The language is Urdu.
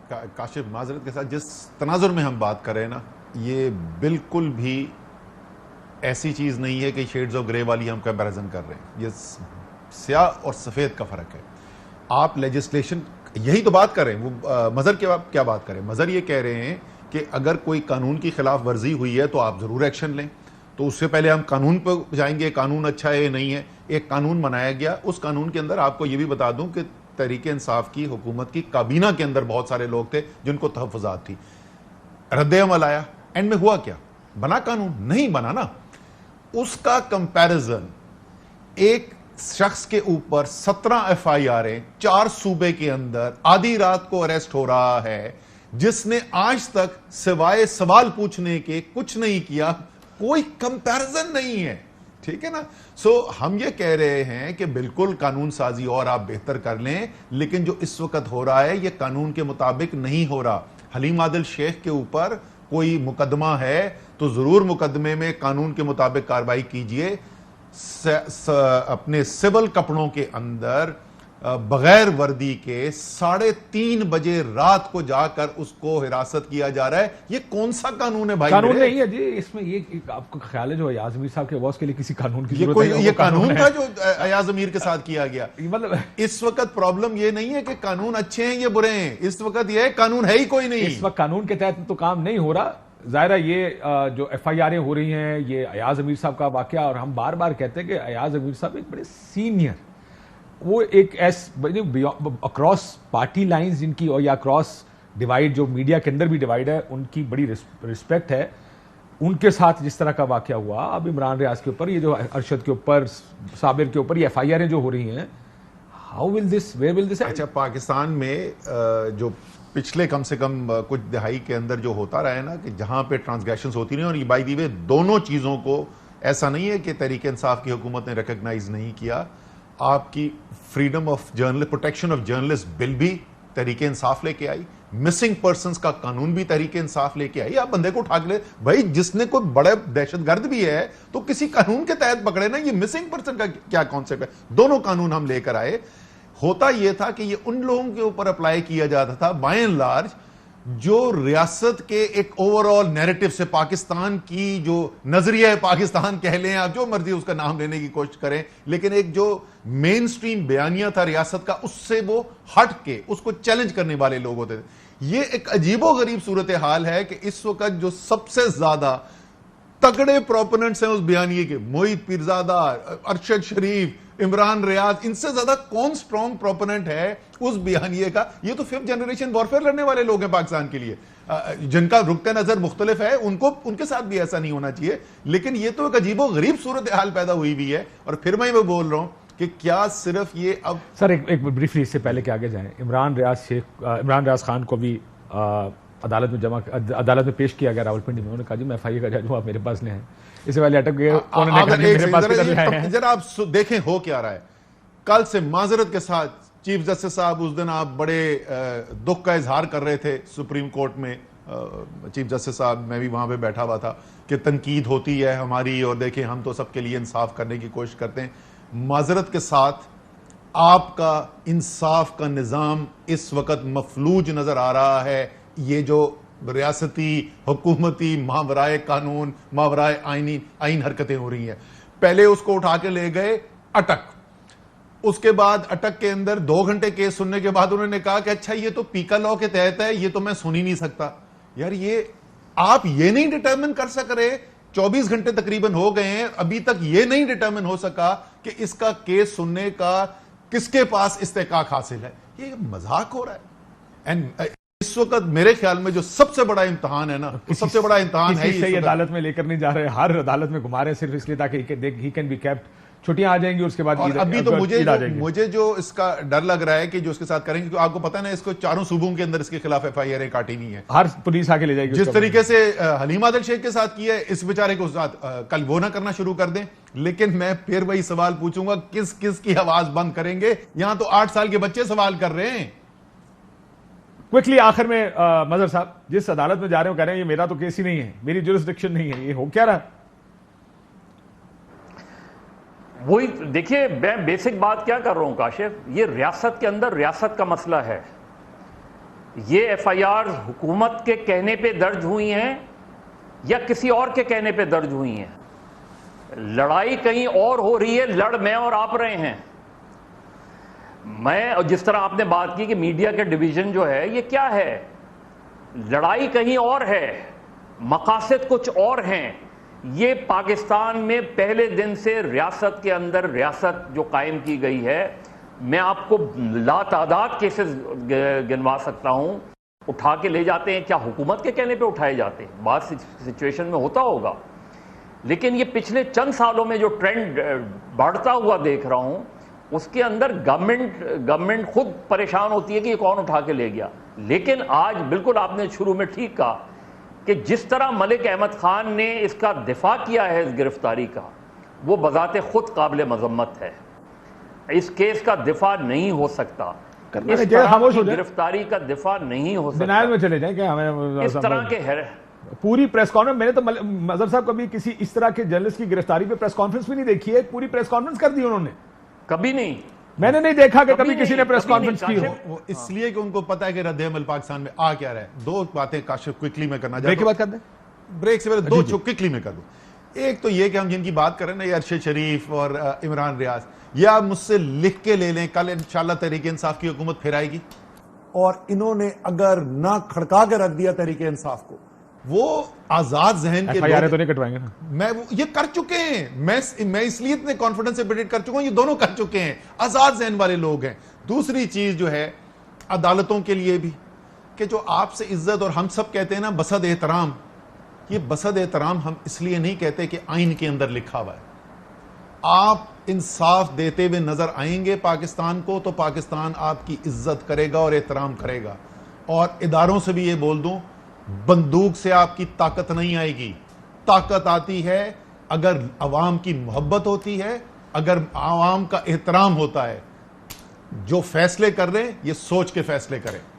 کاشف معذرت کے ساتھ جس تناظر میں ہم بات کر رہے ہیں نا، یہ بالکل بھی ایسی چیز نہیں ہے کہ شیڈز آف گرے والی ہم کمپیریزن کر رہے ہیں. یہ سیاہ اور سفید کا فرق ہے. آپ لیجسلیشن یہی تو بات کر رہے ہیں. وہ مظہر کیا بات کر رہے ہیں؟ مظہر یہ کہہ رہے ہیں کہ اگر کوئی قانون کی خلاف ورزی ہوئی ہے تو آپ ضرور ایکشن لیں. تو اس سے پہلے ہم قانون پہ جائیں گے، قانون اچھا ہے یا نہیں ہے. ایک قانون بنایا گیا، اس قانون کے اندر آپ کو یہ بھی بتا دوں کہ تحریک انصاف کی حکومت کی کابینہ کے اندر بہت سارے لوگ تھے جن کو تحفظات تھی. رد عمل آیا، اینڈ میں ہوا کیا؟ بنا قانون نہیں بنا نا. اس کا کمپیریزن ایک شخص کے اوپر 17 FIR 4 صوبے کے اندر آدھی رات کو اریسٹ ہو رہا ہے، جس نے آج تک سوائے سوال پوچھنے کے کچھ نہیں کیا. کوئی کمپیریزن نہیں ہے. ٹھیک ہے نا. سو ہم یہ کہہ رہے ہیں کہ بالکل قانون سازی اور آپ بہتر کر لیں، لیکن جو اس وقت ہو رہا ہے یہ قانون کے مطابق نہیں ہو رہا. حلیم عادل شیخ کے اوپر کوئی مقدمہ ہے تو ضرور مقدمے میں قانون کے مطابق کارروائی کیجئے. اپنے سول کپڑوں کے اندر بغیر وردی کے 3:30 بجے رات کو جا کر اس کو حراست کیا جا رہا ہے. یہ کون سا قانون ہے بھائی؟ قانون نہیں ہے جی. اس میں یہ آپ کو خیال ہے جو ایاز امیر صاحب کے واس کے لیے کسی قانون کی ضرورت ہے؟ یہ قانون تھا جو ایاز امیر کے ساتھ کیا گیا. مطلب اس وقت پرابلم یہ نہیں ہے کہ قانون اچھے ہیں یا برے ہیں، اس وقت یہ ہے قانون ہے ہی کوئی نہیں. اس وقت قانون کے تحت تو کام نہیں ہو رہا. ظاہرہ یہ جو FIR ہو رہی ہیں یہ ایاز امیر صاحب کا واقعہ، اور ہم بار بار کہتے ہیں کہ ایاز امیر صاحب ایک بڑے سینئر، وہ ایک اکراس پارٹی لائنز جن کی، اور یا اکراس ڈیوائیڈ جو میڈیا کے اندر بھی ڈیوائیڈ ہے، ان کی بڑی رسپیکٹ ہے. ان کے ساتھ جس طرح کا واقعہ ہوا اب عمران ریاض کے اوپر، یہ جو ارشد کے اوپر، صابر کے اوپر یہ FIR جو ہو رہی ہیں، how will this, where will دس؟ اچھا، پاکستان میں جو پچھلے کم سے کم کچھ دہائی کے اندر جو ہوتا رہا ہے نا، کہ جہاں پہ ٹرانسگریشنز ہوتی رہی، اور یہ بائی دی وے دونوں چیزوں کو ایسا نہیں ہے کہ تحریک انصاف کی حکومت نے ریکگنائز نہیں کیا. آپ کی freedom of journalist, protection of journalist bill بھی تحریک انصاف لے کے آئی، مسنگ پرسنز کا قانون بھی تحریک انصاف لے کے آئی. آپ بندے کو اٹھا کے لے بھائی، جس نے کوئی بڑے دہشت گرد بھی ہے تو کسی قانون کے تحت پکڑے نا. یہ مسنگ پرسن کا کیا کانسیپٹ ہے؟ دونوں قانون ہم لے کر آئے. ہوتا یہ تھا کہ یہ ان لوگوں کے اوپر اپلائی کیا جاتا تھا بائی اینڈ لارج جو ریاست کے ایک اوور آل نیریٹو سے، پاکستان کی جو نظریہ پاکستان کہہ لیں آپ، جو مرضی اس کا نام لینے کی کوشش کریں، لیکن ایک جو مین سٹریم بیانیہ تھا ریاست کا، اس سے وہ ہٹ کے اس کو چیلنج کرنے والے لوگ ہوتے تھے. یہ ایک عجیب و غریب صورتحال ہے کہ اس وقت جو سب سے زیادہ تگڑے پروپوننٹس ہیں اس بیانیے کے، موعید پیرزادہ، ارشد شریف، عمران ریاض، ان سے زیادہ کون سٹرونگ پروپوننٹ ہے اس بیانیے کا؟ یہ تو 5th جنریشن وارفیئر لڑنے والے لوگ ہیں پاکستان کے لیے، جن کا رخ نظر مختلف ہے. ان کے ساتھ بھی ایسا نہیں ہونا چاہیے. لیکن یہ تو ایک عجیب و غریب صورتحال پیدا ہوئی ہے. اور پھر میں بول رہا ہوں کہ کیا صرف یہ اب سر ایک بریفلی اس سے پہلے کہ آگے جائیں، عمران ریاض خان کو بھی عدالت میں پیش کیا گیا راولپنڈی میں. انہوں نے کہا جی میں FIR کا جج ہوں، آپ میرے پاس لے ہیں. اس سے پہلے اٹک گئے، انہوں نے کہا میرے پاس کدھر لے آئے ہیں. ذرا آپ دیکھیں ہو کیا رہا ہے. کل سے معذرت کے ساتھ چیف جسٹس صاحب، اس دن آپ بڑے دکھ کا اظہار کر رہے تھے سپریم کورٹ میں، چیف جسٹس صاحب، میں بھی وہاں پہ بیٹھا ہوا تھا، کہ تنقید ہوتی ہے ہماری اور دیکھیں ہم تو سب کے لیے انصاف کرنے کی کوشش کرتے ہیں. معذرت کے ساتھ آپ کا انصاف کا نظام اس وقت مفلوج نظر آ رہا ہے. یہ جو ریاستی حکومتی ماورائے قانون، ماورائے آئین حرکتیں ہو رہی ہیں. پہلے اس کو اٹھا کے لے گئے اٹک، اس کے بعد اٹک کے اندر 2 گھنٹے کیس سننے کے بعد انہوں نے کہا کہ اچھا یہ تو پیکا لاء کے تحت ہے، یہ تو میں سن ہی نہیں سکتا. یار یہ آپ یہ نہیں ڈٹرمن کر سک رہے، 24 گھنٹے تقریباً ہو گئے ہیں، ابھی تک یہ نہیں ڈٹرمن ہو سکا کہ اس کا کیس سننے کا کس کے پاس استحقاق حاصل ہے. یہ مذاق ہو رہا ہے. اینڈ اس وقت میرے خیال میں جو سب سے بڑا امتحان ہے نا، سب سے بڑا امتحان ہے، کسی عدالت میں لے کر نہیں جا رہے، ہر عدالت میں گھما رہے ہیں صرف اس لیے تاکہ ہی کین بی کیپٹ. چھٹیاں آ جائیں گی اس کے بعد. ابھی تو مجھے جو اس کا ڈر لگ رہا ہے کہ جو اس کے ساتھ کریں گے، آپ کو پتا نا اس کو 4 صوبوں کے اندر اس کے خلاف FIR کاٹی نہیں ہے. ہر پولیس آ کے لے جائے گی. جس طریقے سے حلیم عادل شیخ کے ساتھ کیا ہے، اس بیچارے کو ساتھ کل وہ نہ کرنا شروع کر دیں. لیکن میں پھر وہی سوال پوچھوں گا، کس کی آواز بند کریں گے؟ یہاں تو 8 سال کے بچے سوال کر رہے ہیں. کوئکلی آخر میں مظہر صاحب، جس عدالت میں جا رہے ہو کہہ رہے ہیں یہ میرا تو کیس ہی نہیں ہے، میری جورسڈکشن نہیں ہے، یہ ہو کیا رہا؟ وہی دیکھیے، میں بیسک بات کیا کر رہا ہوں کاشف، یہ ریاست کے اندر ریاست کا مسئلہ ہے. یہ ایف آئی آر حکومت کے کہنے پہ درج ہوئی ہیں یا کسی اور کے کہنے پہ درج ہوئی ہیں؟ لڑائی کہیں اور ہو رہی ہے، لڑ میں اور آپ رہے ہیں. اور جس طرح آپ نے بات کی کہ میڈیا کے ڈویژن جو ہے یہ کیا ہے، لڑائی کہیں اور ہے، مقاصد کچھ اور ہیں. یہ پاکستان میں پہلے دن سے ریاست کے اندر ریاست جو قائم کی گئی ہے، میں آپ کو لا تعداد کیسز گنوا سکتا ہوں، اٹھا کے لے جاتے ہیں. کیا حکومت کے کہنے پہ اٹھائے جاتے ہیں؟ بات سچویشن میں ہوتا ہوگا، لیکن یہ پچھلے چند سالوں میں جو ٹرینڈ بڑھتا ہوا دیکھ رہا ہوں، اس کے اندر گورنمنٹ خود پریشان ہوتی ہے کہ یہ کون اٹھا کے لے گیا. لیکن آج بالکل آپ نے شروع میں ٹھیک کہا کہ جس طرح ملک احمد خان نے اس کا دفاع کیا ہے، اس گرفتاری کا، وہ بذات خود قابل مذمت ہے. اس کیس کا دفاع نہیں ہو سکتا، اس طرح کی گرفتاری کا دفاع نہیں ہو سکتا. ڈینائل میں چلے جائیں کہ ہمیں اس طرح کے پوری پریس کانفرنس، میں نے تو مظہر صاحب کبھی کسی اس طرح کے جرنلسٹ کی گرفتاری پہ پریس کانفرنس بھی نہیں دیکھی ہے. پوری پریس کانفرنس کر دی انہوں نے، کبھی نہیں. میں نے نہیں دیکھا کہ کبھی کسی نے پریس کانفرنس کی ہو. اس لیے کہ ان کو پتا ہے کہ رد عمل پاکستان میں آ کیا رہا ہے. دو باتیں کاشف کوئکلی میں کرنا بریک کے بعد کر دیں، بریک سے پہلے دو کوئکلی میں کر دوں. ایک تو یہ کہ ہم جن کی بات کر رہے ہیں نا، یہ ارشد شریف اور عمران ریاض، یہ آپ مجھ سے لکھ کے لے لیں، کل انشاءاللہ تحریک انصاف کی حکومت پھر آئے گی. اور انہوں نے اگر نہ کھڑکا کے رکھ دیا تحریک انصاف کو، وہ آزاد ذہن کے تو نہیں کٹوائیں گے نا. میں یہ کر چکے ہیں، میں اس لیے اتنے کانفیڈنس سے پریڈکٹ کر چکا ہوں، یہ دونوں کر چکے ہیں، آزاد ذہن والے لوگ ہیں. دوسری چیز جو ہے عدالتوں کے لیے بھی، کہ جو آپ سے عزت، اور ہم سب کہتے ہیں نا بسد احترام، یہ بسد احترام ہم اس لیے نہیں کہتے کہ آئین کے اندر لکھا ہوا ہے. آپ انصاف دیتے ہوئے نظر آئیں گے پاکستان کو تو پاکستان آپ کی عزت کرے گا اور احترام کرے گا. اور اداروں سے بھی یہ بول دوں، بندوق سے آپ کی طاقت نہیں آئے گی. طاقت آتی ہے اگر عوام کی محبت ہوتی ہے، اگر عوام کا احترام ہوتا ہے. جو فیصلے کر رہے ہیں یہ سوچ کے فیصلے کریں.